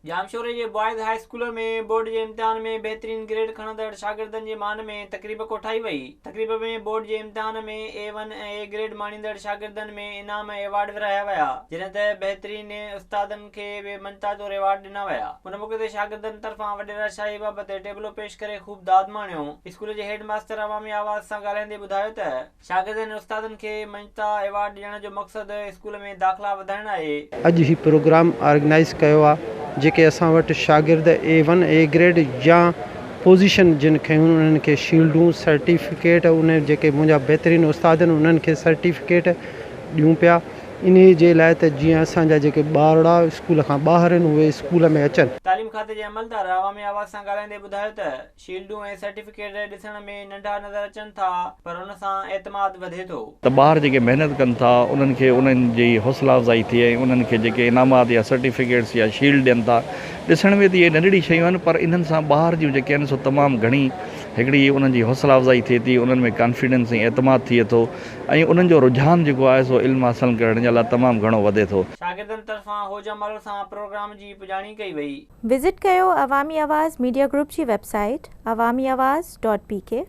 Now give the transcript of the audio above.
जामशोरे जे boys high school में board जे इम्तिहान में बहितरीन ग्रेड खणंदड़ शागिर्दनि जे मान में तक़रीब कोठाई वई। तक़रीब में बोर्ड जे इम्तिहान में A1 ऐं A ग्रेड माणींदड़ शागिर्दनि में इनाम ऐं एवार्ड विरहाया विया, जॾहिं त बहितरीन उस्तादनि खे बि मंता तौर एवार्ड ॾिना विया। उन मौक़े ते शागिर्दनि तरफ़ां वॾेरा शाही बाबति टेबलो पेश करे ख़ूब दाद माणियो। स्कूल जे हेड मास्टर अवामी आवाज़ सां ॻाल्हाईंदे ॿुधायो त शागिर्दनि ऐं उस्तादनि खे मंता एवार्ड ॾियण जो मक़सदु स्कूल में दाख़िला वधाइण आहे। अॼु ही प्रोग्राम ऑर्गेनाइज़ कयो आहे जेके असां वटि शागिर्द A1 A ग्रेड या पोजीशन जिन खे उन्हनि खे शील्डूं सर्टिफिकेट उन जेके मुंहिंजा बहितरीनु उस्ताद आहिनि उन्हनि खे सर्टिफिकेट ॾियूं पिया। इन जे लाइ त जीअं असांजा जेके ॿारड़ा स्कूल खां ॿाहिरि आहिनि उहे स्कूल में अचनि। तालीम खाते जे अमलदार अवामी आवाज़ सां ॻाल्हाईंदे ॿुधायो त शील्डूं ऐं सर्टिफिकेट ॾिसण में नंढा नज़र अचनि था, पर उन सां एतमाद वधे थो। त ॿार जेके महिनत कनि था उन्हनि खे उन्हनि जी हौसला अफ़ज़ाई थिए, उन्हनि खे जेके इनामात या सर्टिफिकेट्स या शील्ड ॾियनि था, ॾिसण में त इहे नंढड़ी शयूं आहिनि, पर इन्हनि सां ॿार जूं जेके आहिनि सो तमामु घणी हिकिड़ी उन्हनि जी हौसला अफ़ज़ाई थिए थी, उन्हनि में कॉन्फिडेंस ऐं एतमाद थिए थो ऐं उन्हनि जो रुझान जेको आहे सो इल्मु हासिलु करण जे लाइ तमामु घणो वधे थो। शागिर्दनि तरफ़ां होजा माल सां प्रोग्राम जी पुॼाणी कई वई। विज़िट कयो अवामी आवाज़ मीडिया ग्रुप जी वेबसाइट awamiawaz.pk।